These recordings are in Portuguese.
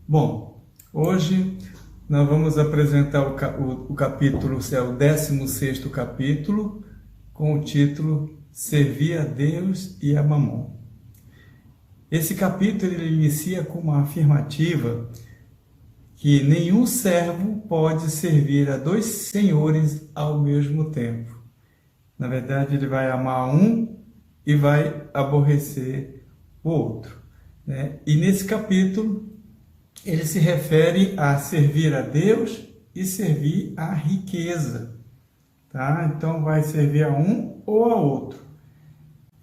Bom, hoje nós vamos apresentar o capítulo, é o 16º capítulo, com o título Servir a Deus e a Mamon. Esse capítulo ele inicia com uma afirmativa que nenhum servo pode servir a dois senhores ao mesmo tempo. Na verdade, ele vai amar um e vai aborrecer o outro, né? E nesse capítulo, ele se refere a servir a Deus e servir a riqueza, tá? Então, vai servir a um ou a outro.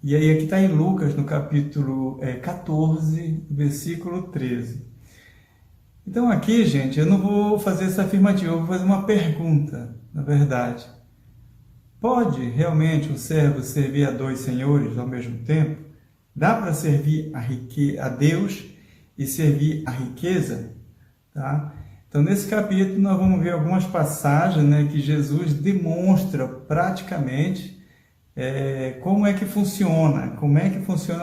E aí, aqui está em Lucas, no capítulo 14, versículo 13. Então, aqui, gente, eu não vou fazer essa afirmativa, eu vou fazer uma pergunta, na verdade. Pode realmente um servo servir a dois senhores ao mesmo tempo? Dá para servir a Deus e servir a riqueza? Tá? Então, nesse capítulo, nós vamos ver algumas passagens, né, que Jesus demonstra praticamente como é que funciona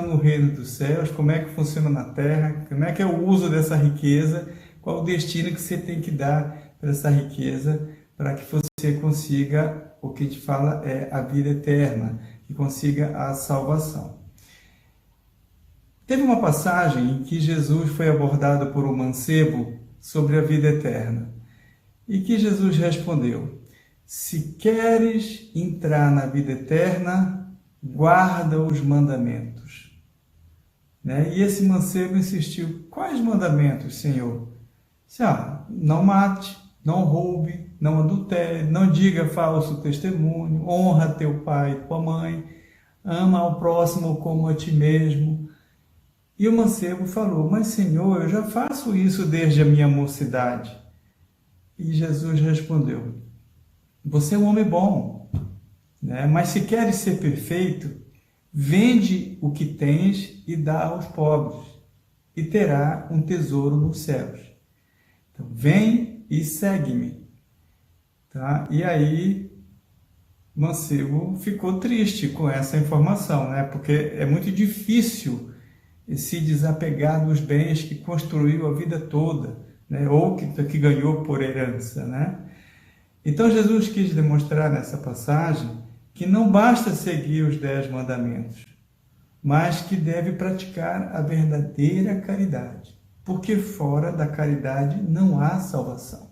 no reino dos céus, como é que funciona na terra, como é que é o uso dessa riqueza, qual o destino que você tem que dar para essa riqueza, para que você consiga o que a gente fala é a vida eterna, que consiga a salvação. Teve uma passagem em que Jesus foi abordado por um mancebo sobre a vida eterna. E que Jesus respondeu: se queres entrar na vida eterna, guarda os mandamentos. Né? E esse mancebo insistiu: quais mandamentos, Senhor? Não mate, não roube, não adultere, não diga falso testemunho, honra teu pai e tua mãe, ama ao próximo como a ti mesmo. E o mancebo falou: mas Senhor, eu já faço isso desde a minha mocidade. E Jesus respondeu: você é um homem bom, né? Mas se queres ser perfeito, vende o que tens e dá aos pobres, e terá um tesouro nos céus. Então, vem e segue-me. Tá? E aí, o mancebo ficou triste com essa informação, né? Porque é muito difícil se desapegar dos bens que construiu a vida toda, né? Ou que ganhou por herança, né? Então, Jesus quis demonstrar nessa passagem que não basta seguir os 10 mandamentos, mas que deve praticar a verdadeira caridade, porque fora da caridade não há salvação.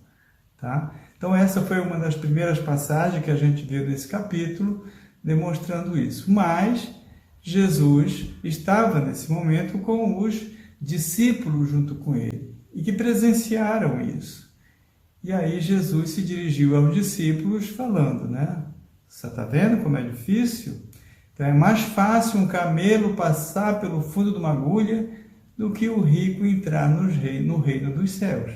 Tá? Então, essa foi uma das primeiras passagens que a gente viu nesse capítulo, demonstrando isso. Mas Jesus estava, nesse momento, com os discípulos junto com ele, e que presenciaram isso. E aí Jesus se dirigiu aos discípulos falando, né? Você está vendo como é difícil? Então é mais fácil um camelo passar pelo fundo de uma agulha do que o rico entrar no reino dos céus.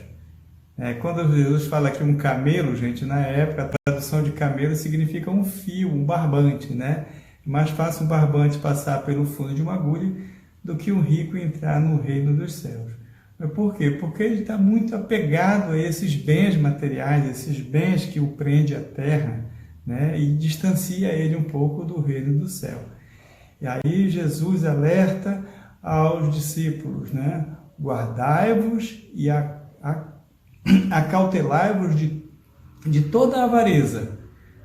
Quando Jesus fala que um camelo, gente, na época, a tradução de camelo significa um fio, um barbante, né? É mais fácil um barbante passar pelo fundo de uma agulha do que um rico entrar no reino dos céus. Mas por quê? Porque ele está muito apegado a esses bens materiais, esses bens que o prende à terra, né? E distancia ele um pouco do reino do céu. E aí Jesus alerta aos discípulos, né? Guardai-vos e acautelai-vos de toda a avareza,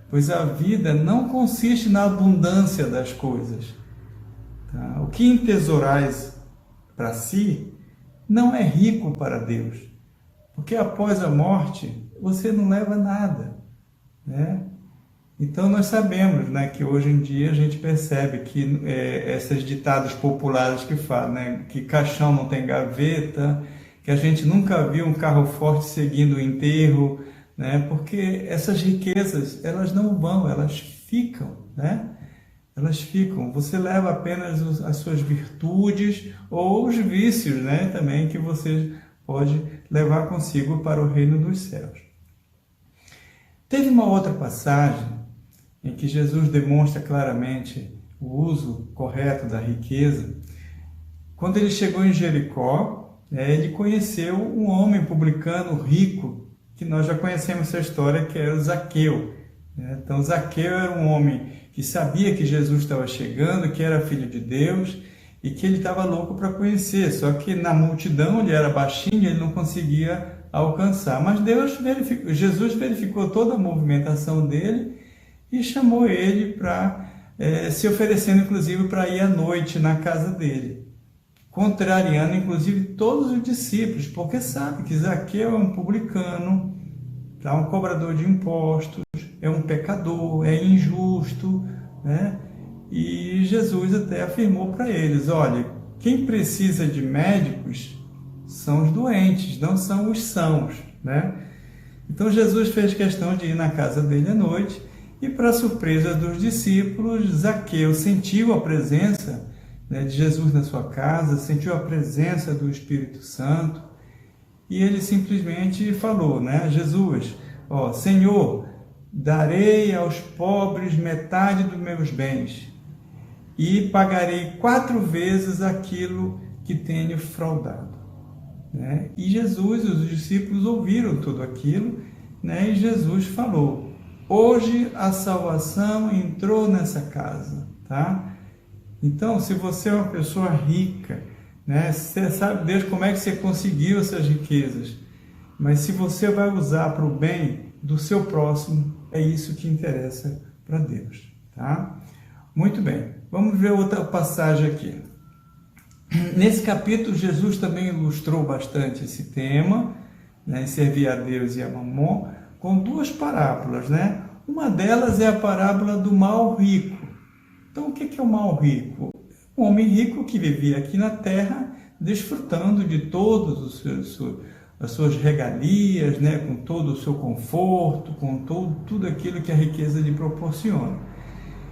pois a vida não consiste na abundância das coisas. Tá? O que entesourais para si não é rico para Deus, porque após a morte você não leva nada, né? Então nós sabemos, né, que hoje em dia a gente percebe que esses ditados populares que falam, né, que caixão não tem gaveta, que a gente nunca viu um carro forte seguindo o enterro, né? Porque essas riquezas, elas não vão, elas ficam, né? Elas ficam. Você leva apenas as suas virtudes ou os vícios, né? Também que você pode levar consigo para o reino dos céus. Teve uma outra passagem em que Jesus demonstra claramente o uso correto da riqueza. Quando ele chegou em Jericó, ele conheceu um homem publicano rico, que nós já conhecemos essa história, que era o Zaqueu. Então, Zaqueu era um homem que sabia que Jesus estava chegando, que era filho de Deus e que ele estava louco para conhecer. Só que na multidão ele era baixinho, ele não conseguia alcançar. Mas Jesus verificou toda a movimentação dele e chamou ele para se oferecendo, inclusive, para ir à noite na casa dele, contrariando, inclusive, todos os discípulos, porque sabe que Zaqueu é um publicano, um cobrador de impostos, é um pecador, é injusto, né? E Jesus até afirmou para eles: olha, quem precisa de médicos são os doentes, não são os sãos, né? Então Jesus fez questão de ir na casa dele à noite e, para surpresa dos discípulos, Zaqueu sentiu a presença, né, de Jesus na sua casa, sentiu a presença do Espírito Santo e ele simplesmente falou, né, Jesus, Senhor, darei aos pobres metade dos meus bens e pagarei 4 vezes aquilo que tenho fraudado. Né? E Jesus, os discípulos ouviram tudo aquilo, né? E Jesus falou: hoje a salvação entrou nessa casa. Tá? Então, se você é uma pessoa rica, né? Você sabe, Deus, como é que você conseguiu essas riquezas, mas se você vai usar para o bem do seu próximo, é isso que interessa para Deus. Tá? Muito bem, vamos ver outra passagem aqui. Nesse capítulo, Jesus também ilustrou bastante esse tema, né, em servir a Deus e a Mamon, com duas parábolas, né? Uma delas é a parábola do mal rico. Então, o que é o mal rico? Um homem rico que vivia aqui na terra, desfrutando de todas as suas regalias, né? Com todo o seu conforto, com tudo aquilo que a riqueza lhe proporciona.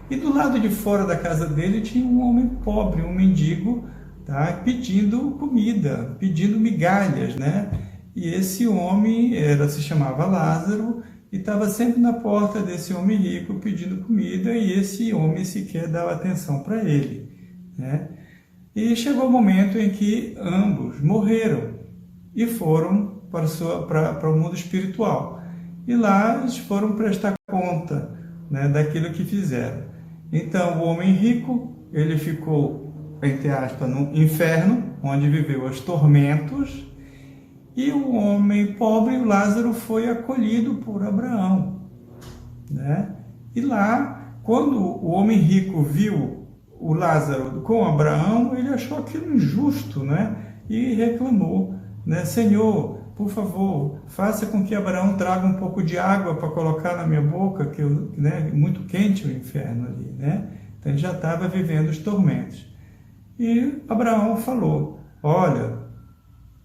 E do lado de fora da casa dele tinha um homem pobre, um mendigo, tá? Pedindo comida, pedindo migalhas, né? E esse homem se chamava Lázaro e estava sempre na porta desse homem rico pedindo comida, e esse homem sequer dava atenção para ele, né? E chegou o momento em que ambos morreram e foram para o mundo espiritual. E lá eles foram prestar conta, né, daquilo que fizeram. Então o homem rico, ele ficou, entre aspas, no inferno, onde viveu os tormentos. E o homem pobre, o Lázaro, foi acolhido por Abraão, né? E lá, quando o homem rico viu o Lázaro com Abraão, ele achou aquilo injusto, né? E reclamou, né? Senhor, por favor, faça com que Abraão traga um pouco de água para colocar na minha boca, que né? Muito quente o inferno ali, né? Então ele já estava vivendo os tormentos. E Abraão falou: olha,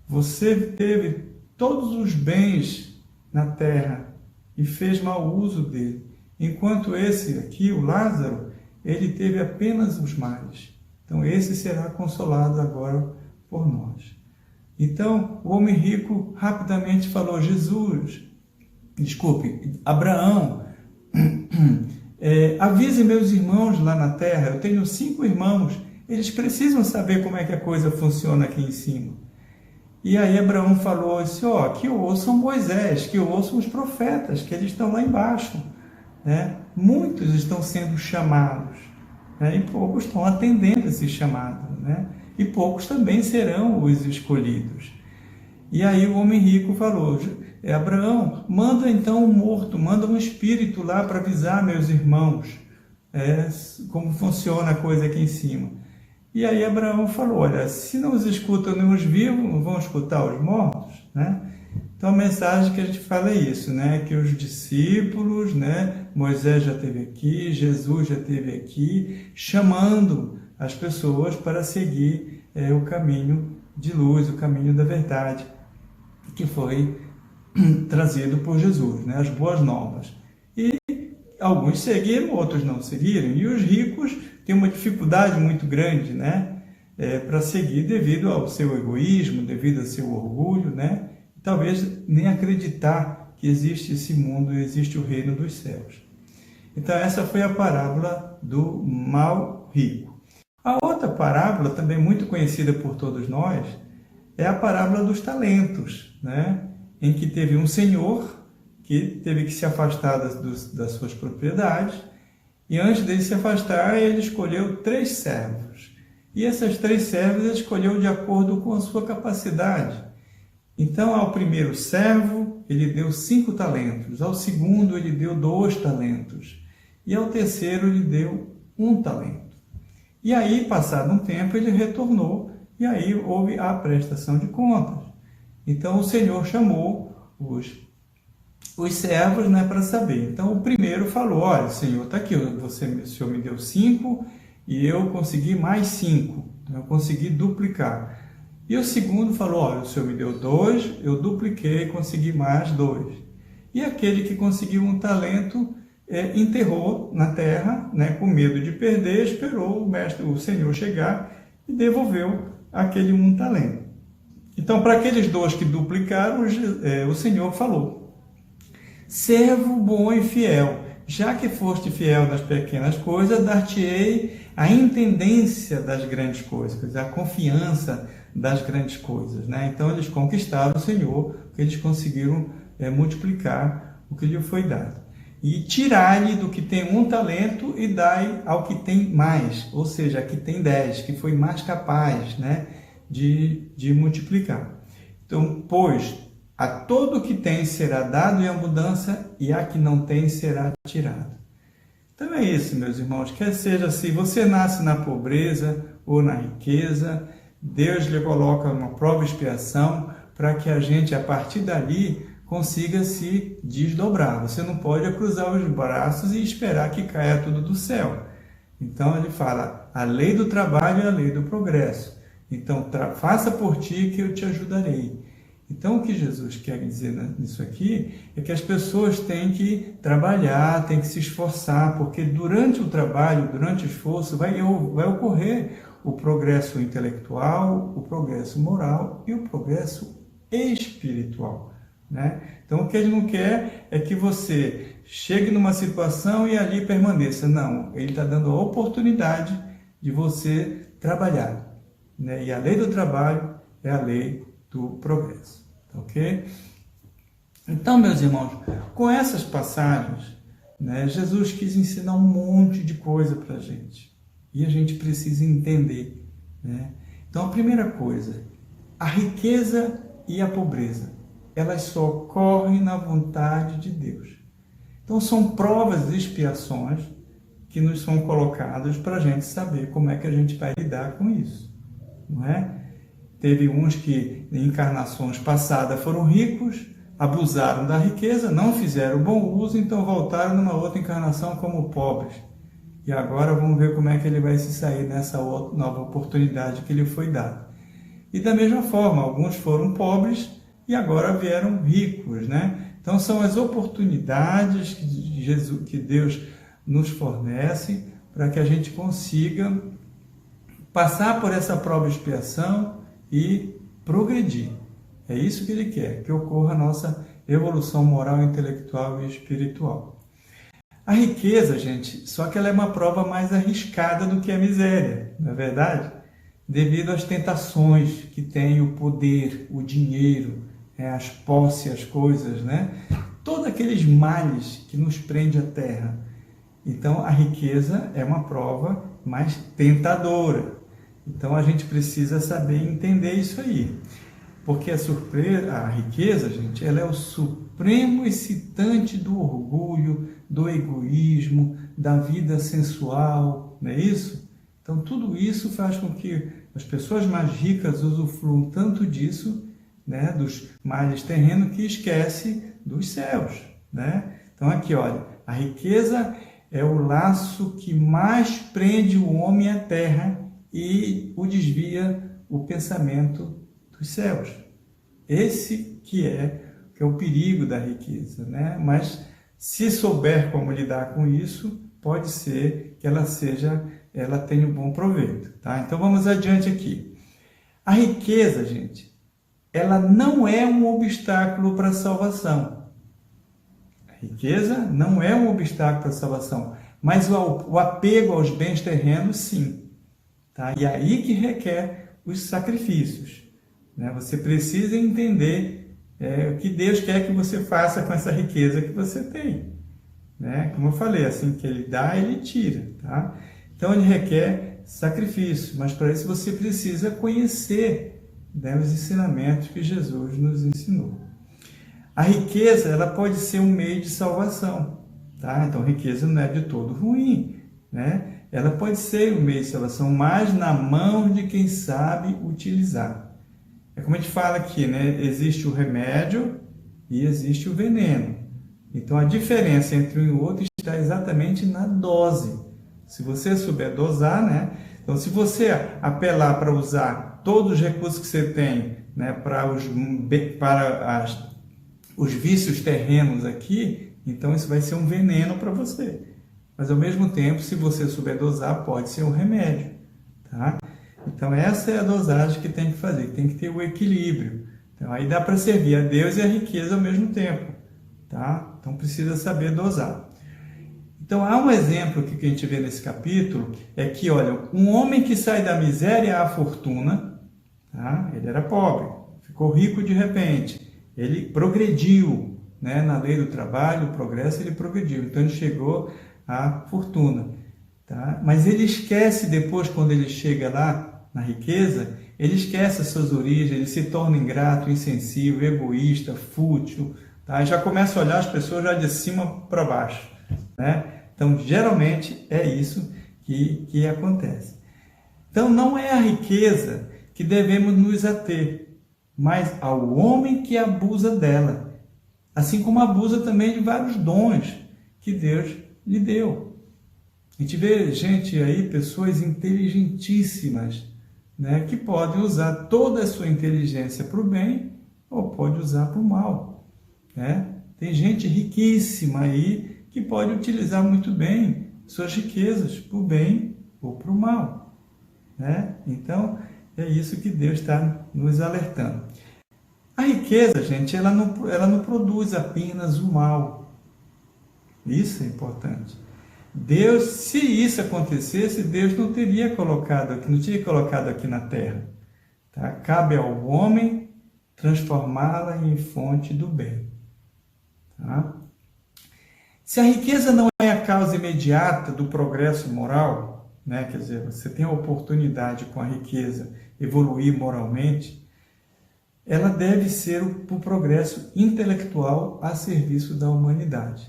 você teve todos os bens na terra e fez mau uso dele, enquanto esse aqui, o Lázaro, ele teve apenas os males. Então esse será consolado agora por nós. Então o homem rico rapidamente falou: Abraão, avise meus irmãos lá na terra, eu tenho 5 irmãos, eles precisam saber como é que a coisa funciona aqui em cima. E aí Abraão falou assim: que ouçam Moisés, que ouçam os profetas, que eles estão lá embaixo, né? Muitos estão sendo chamados, né? E poucos estão atendendo esse chamado, né? E poucos também serão os escolhidos. E aí o homem rico falou: Abraão, manda então um morto, manda um espírito lá para avisar meus irmãos como funciona a coisa aqui em cima. E aí Abraão falou: olha, se não os escutam nem os vivos, vão escutar os mortos, né? Então a mensagem que a gente fala é isso, né? Que os discípulos, né? Moisés já esteve aqui, Jesus já esteve aqui, chamando as pessoas para seguir o caminho de luz, o caminho da verdade, que foi trazido por Jesus, né? As boas novas. E alguns seguiram, outros não seguiram, e os ricos têm uma dificuldade muito grande, né? Para seguir devido ao seu egoísmo, devido ao seu orgulho, né? E talvez nem acreditar que existe esse mundo, existe o reino dos céus. Então essa foi a parábola do mal rico. A outra parábola, também muito conhecida por todos nós, é a parábola dos talentos, né? Em que teve um senhor que teve que se afastar das suas propriedades, e antes dele se afastar, ele escolheu 3 servos. E essas 3 servos ele escolheu de acordo com a sua capacidade. Então, ao primeiro servo, ele deu 5 talentos. Ao segundo, ele deu 2 talentos. E ao terceiro, ele deu 1 talento. E aí, passado um tempo, ele retornou, e aí houve a prestação de contas. Então, o Senhor chamou os servos, né, para saber. Então o primeiro falou: olha, Senhor, está aqui, o Senhor me deu 5 e eu consegui mais 5, eu consegui duplicar. E o segundo falou: olha, o Senhor me deu 2, eu dupliquei e consegui mais 2. E aquele que conseguiu 1 talento enterrou na terra, né, com medo de perder, esperou o Senhor chegar e devolveu aquele 1 talento. Então, para aqueles 2 que duplicaram, o Senhor falou: servo bom e fiel, já que foste fiel nas pequenas coisas, dar-te-ei a intendência das grandes coisas, a confiança das grandes coisas, né? Então eles conquistaram o Senhor, porque eles conseguiram multiplicar o que lhe foi dado. E tirai-lhe do que tem 1 talento e dai ao que tem mais, ou seja, a que tem 10, que foi mais capaz, né, de multiplicar. Então, pois a todo que tem será dado em abundância, e a que não tem será tirado. Então é isso, meus irmãos, quer seja se você nasce na pobreza ou na riqueza, Deus lhe coloca uma prova e expiação para que a gente, a partir dali, consiga se desdobrar. Você não pode cruzar os braços e esperar que caia tudo do céu. Então ele fala, a lei do trabalho é a lei do progresso. Então faça por ti que eu te ajudarei. Então o que Jesus quer dizer nisso aqui é que as pessoas têm que trabalhar, têm que se esforçar, porque durante o trabalho, durante o esforço, vai ocorrer o progresso intelectual, o progresso moral e o progresso espiritual, né? Então o que ele não quer é que você chegue numa situação e ali permaneça. Não, ele está dando a oportunidade de você trabalhar, né? E a lei do trabalho é a lei do progresso, ok? Então, meus irmãos, com essas passagens, né, Jesus quis ensinar um monte de coisa para a gente. E a gente precisa entender, né? Então, a primeira coisa, a riqueza e a pobreza, elas só ocorrem na vontade de Deus. Então, são provas e expiações que nos são colocadas para a gente saber como é que a gente vai lidar com isso, não é? Teve uns que, em encarnações passadas, foram ricos, abusaram da riqueza, não fizeram bom uso, então voltaram numa outra encarnação como pobres. E agora vamos ver como é que ele vai se sair nessa nova oportunidade que lhe foi dada. E da mesma forma, alguns foram pobres e agora vieram ricos, né? Então são as oportunidades que Deus nos fornece para que a gente consiga passar por essa prova de expiação e progredir. É isso que ele quer, que ocorra a nossa evolução moral, intelectual e espiritual. A riqueza, gente, só que ela é uma prova mais arriscada do que a miséria, não é verdade? Devido às tentações que tem o poder, o dinheiro, as posses, as coisas, né? Todos aqueles males que nos prende à terra. Então, a riqueza é uma prova mais tentadora. Então, a gente precisa saber entender isso aí. Porque a riqueza, gente, ela é o supremo excitante do orgulho, do egoísmo, da vida sensual, não é isso? Então, tudo isso faz com que as pessoas mais ricas usufruam tanto disso, né, dos males terrenos, que esquece dos céus, né? Então, aqui, olha, a riqueza é o laço que mais prende o homem à terra e o desvia o pensamento dos céus. Esse que é o perigo da riqueza, né? Mas se souber como lidar com isso, pode ser que ela tenha um bom proveito, tá? Então vamos adiante aqui. A riqueza, gente, ela não é um obstáculo para a salvação. A riqueza não é um obstáculo para a salvação, mas o apego aos bens terrenos, sim, tá? E aí que requer os sacrifícios, né? Você precisa entender o que Deus quer que você faça com essa riqueza que você tem, né? Como eu falei, assim que Ele dá, Ele tira, tá? Então Ele requer sacrifício, mas para isso você precisa conhecer, né, os ensinamentos que Jesus nos ensinou. A riqueza, ela pode ser um meio de salvação, tá? Então a riqueza não é de todo ruim, né? Ela pode ser um meio de salvação, mas na mão de quem sabe utilizar. É como a gente fala aqui, né? Existe o remédio e existe o veneno. Então, a diferença entre um e o outro está exatamente na dose. Se você souber dosar, né? Então, se você apelar para usar todos os recursos que você tem, né, para os vícios terrenos aqui, então isso vai ser um veneno para você. Mas, ao mesmo tempo, se você souber dosar, pode ser um remédio, tá? Então, essa é a dosagem que tem que fazer, tem que ter o equilíbrio. Então, aí dá para servir a Deus e a riqueza ao mesmo tempo, tá? Então, precisa saber dosar. Então, há um exemplo que a gente vê nesse capítulo, é que, olha, um homem que sai da miséria à fortuna, tá? Ele era pobre, ficou rico de repente, ele progrediu, né? Na lei do trabalho, o progresso, ele progrediu, então ele chegou à fortuna, tá? Mas ele esquece depois, quando ele chega lá, na riqueza, ele esquece as suas origens, ele se torna ingrato, insensível, egoísta, fútil, tá? E já começa a olhar as pessoas já de cima para baixo, né? Então, geralmente, é isso que acontece. Então, não é a riqueza que devemos nos ater, mas ao homem que abusa dela, assim como abusa também de vários dons que Deus lhe deu. A gente vê gente aí, pessoas inteligentíssimas, né, que podem usar toda a sua inteligência para o bem ou pode usar para o mal, né? Tem gente riquíssima aí que pode utilizar muito bem suas riquezas para o bem ou para o mal, né? Então, é isso que Deus está nos alertando. A riqueza, gente, ela não produz apenas o mal. Isso é importante. Deus, se isso acontecesse, Deus não teria colocado aqui na terra. Tá? Cabe ao homem transformá-la em fonte do bem. Tá? Se a riqueza não é a causa imediata do progresso moral, né? Quer dizer, você tem a oportunidade com a riqueza evoluir moralmente, ela deve ser o progresso intelectual a serviço da humanidade.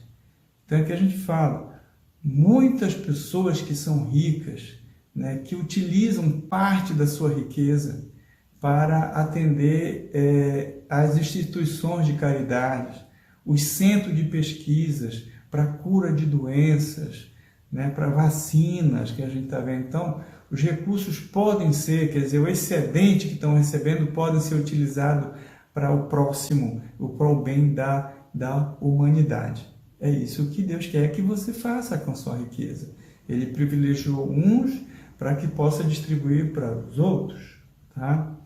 Então é que a gente fala, muitas pessoas que são ricas, né, que utilizam parte da sua riqueza para atender as instituições de caridade, os centros de pesquisas para cura de doenças, né, para vacinas que a gente está vendo. Então, os recursos podem ser, quer dizer, o excedente que estão recebendo podem ser utilizados para o próximo, para o bem da humanidade. É isso que Deus quer que você faça com a sua riqueza. Ele privilegiou uns para que possa distribuir para os outros. Tá?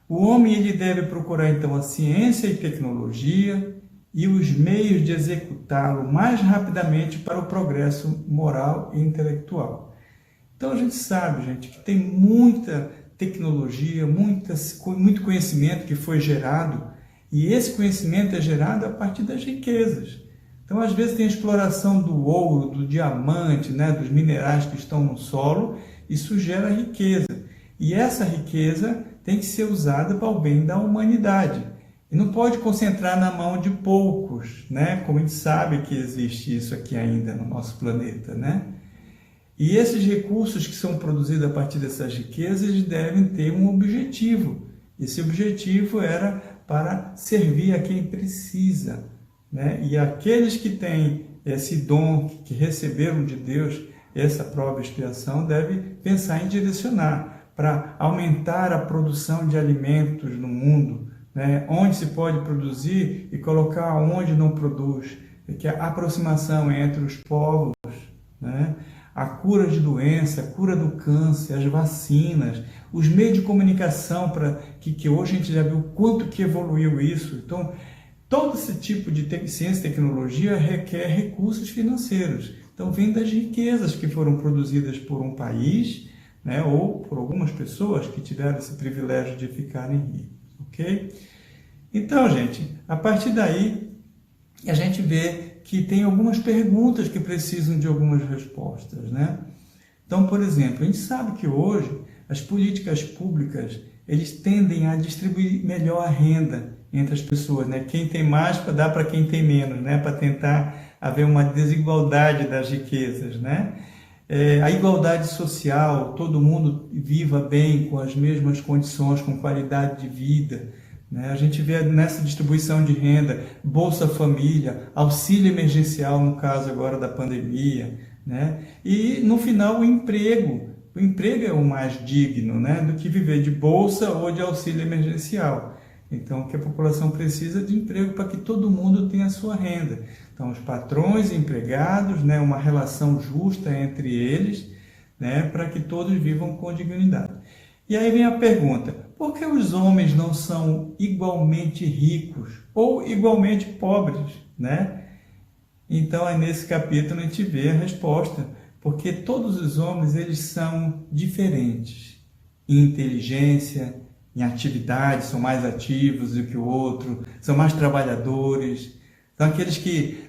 O homem ele deve procurar, então, a ciência e tecnologia e os meios de executá-lo mais rapidamente para o progresso moral e intelectual. Então, a gente sabe, gente, que tem muita tecnologia, muito conhecimento que foi gerado, e esse conhecimento é gerado a partir das riquezas. Então, às vezes, tem a exploração do ouro, do diamante, né, dos minerais que estão no solo, isso gera riqueza. E essa riqueza tem que ser usada para o bem da humanidade. E não pode concentrar na mão de poucos, né? Como a gente sabe que existe isso aqui ainda no nosso planeta, né? E esses recursos que são produzidos a partir dessas riquezas devem ter um objetivo. Esse objetivo era para servir a quem precisa, né? E aqueles que têm esse dom, que receberam de Deus essa prova e expiação, devem pensar em direcionar para aumentar a produção de alimentos no mundo, né? Onde se pode produzir e colocar onde não produz, que é a aproximação entre os povos, né? A cura de doença, a cura do câncer, as vacinas, os meios de comunicação, que hoje a gente já viu quanto que evoluiu isso. Então, todo esse tipo de ciência e tecnologia requer recursos financeiros. Então, vem das riquezas que foram produzidas por um país, né, ou por algumas pessoas que tiveram esse privilégio de ficarem ricos, ok? Então, gente, a partir daí, a gente vê que tem algumas perguntas que precisam de algumas respostas, né? Então, por exemplo, a gente sabe que hoje as políticas públicas, eles tendem a distribuir melhor a renda entre as pessoas, né? Quem tem mais para dar para quem tem menos, né? Para tentar haver uma desigualdade das riquezas, né? A igualdade social, todo mundo viva bem, com as mesmas condições, com qualidade de vida, né? A gente vê nessa distribuição de renda, Bolsa Família, auxílio emergencial, no caso agora da pandemia, né? E no final o emprego é o mais digno, né, do que viver de bolsa ou de auxílio emergencial. Então, que a população precisa de emprego para que todo mundo tenha a sua renda. Então, os patrões e empregados, né, uma relação justa entre eles, né, para que todos vivam com dignidade. E aí vem a pergunta, por que os homens não são igualmente ricos ou igualmente pobres, né? Então, é nesse capítulo a gente vê a resposta, porque todos os homens eles são diferentes em inteligência, em atividade, são mais ativos do que o outro, são mais trabalhadores, são aqueles que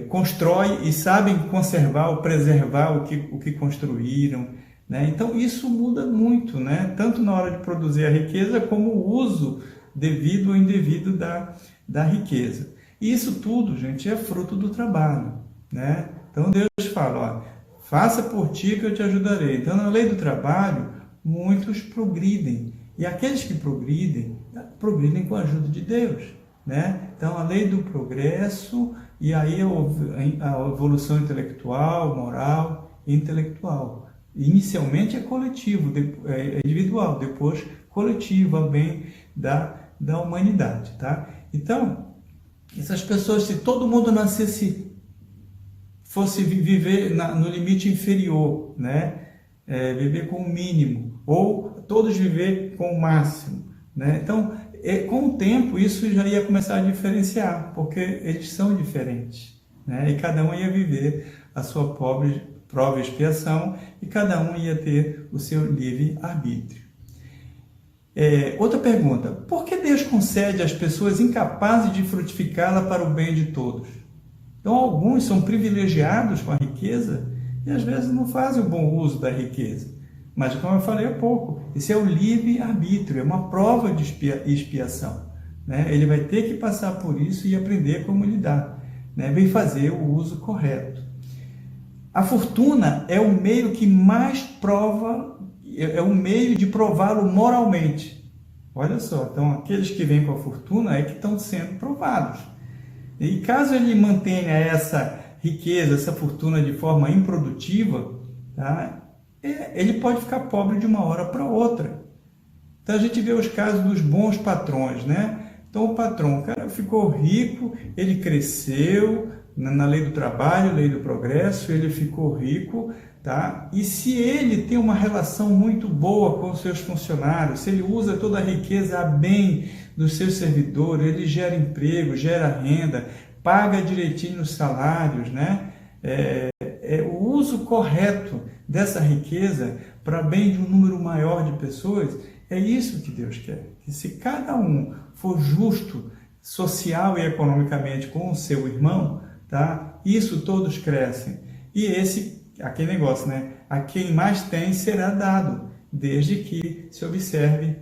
constroem e sabem conservar ou preservar o que construíram, né? Então isso muda muito, né? Tanto na hora de produzir a riqueza como o uso devido ou indevido da riqueza. E isso tudo, gente, é fruto do trabalho, né? Então Deus fala, ó, faça por ti que eu te ajudarei. Então na lei do trabalho, muitos progridem. E aqueles que progridem progridem com a ajuda de Deus, né? Então, a lei do progresso e aí a evolução intelectual, moral e intelectual. Inicialmente é coletivo, é individual, depois coletivo, a bem da humanidade, tá? Então, essas pessoas, se todo mundo nascesse, fosse viver no limite inferior, né? Viver com o mínimo, ou todos viver com o máximo, né? Então, com o tempo, isso já ia começar a diferenciar, porque eles são diferentes, né? E cada um ia viver a sua prova e expiação, e cada um ia ter o seu livre-arbítrio. Outra pergunta: por que Deus concede às pessoas incapazes de frutificá-la para o bem de todos? Então, alguns são privilegiados com a riqueza e às vezes não fazem o bom uso da riqueza. Mas, como eu falei há pouco, esse é o livre-arbítrio, é uma prova de expiação, né? Ele vai ter que passar por isso e aprender como lidar, né? Bem fazer o uso correto. A fortuna é o meio que mais prova, é o meio de prová-lo moralmente. Olha só, então aqueles que vêm com a fortuna é que estão sendo provados. E caso ele mantenha essa riqueza, essa fortuna de forma improdutiva, tá? Ele pode ficar pobre de uma hora para outra. Então a gente vê os casos dos bons patrões, né? Então o patrão, o cara ficou rico, ele cresceu na lei do trabalho, lei do progresso, ele ficou rico, tá? E se ele tem uma relação muito boa com os seus funcionários, se ele usa toda a riqueza a bem dos seus servidores, ele gera emprego, gera renda, paga direitinho os salários, né? O uso correto dessa riqueza para bem de um número maior de pessoas, é isso que Deus quer. Que se cada um for justo social e economicamente com o seu irmão, tá? Isso todos crescem. E aquele negócio, né? A quem mais tem será dado, desde que se observe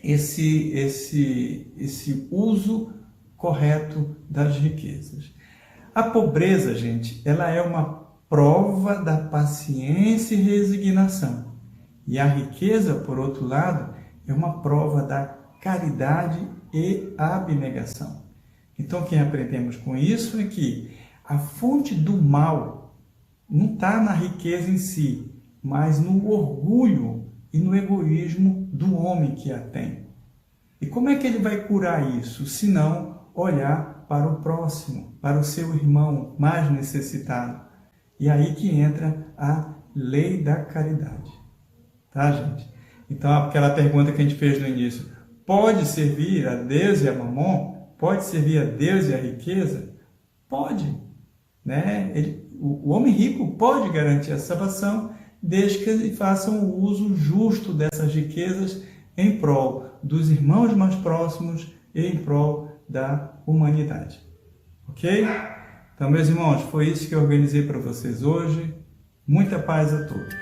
esse uso correto das riquezas. A pobreza, gente, ela é uma prova da paciência e resignação. E a riqueza, por outro lado, é uma prova da caridade e abnegação. Então, o que aprendemos com isso é que a fonte do mal não está na riqueza em si, mas no orgulho e no egoísmo do homem que a tem. E como é que ele vai curar isso, se não olhar para o próximo, para o seu irmão mais necessitado? E aí que entra a lei da caridade. Tá, gente? Então, aquela pergunta que a gente fez no início: pode servir a Deus e a Mamon? Pode servir a Deus e a riqueza? Pode, né? O homem rico pode garantir a salvação, desde que ele faça o uso justo dessas riquezas em prol dos irmãos mais próximos e em prol da humanidade. Ok? Então, meus irmãos, foi isso que eu organizei para vocês hoje. Muita paz a todos.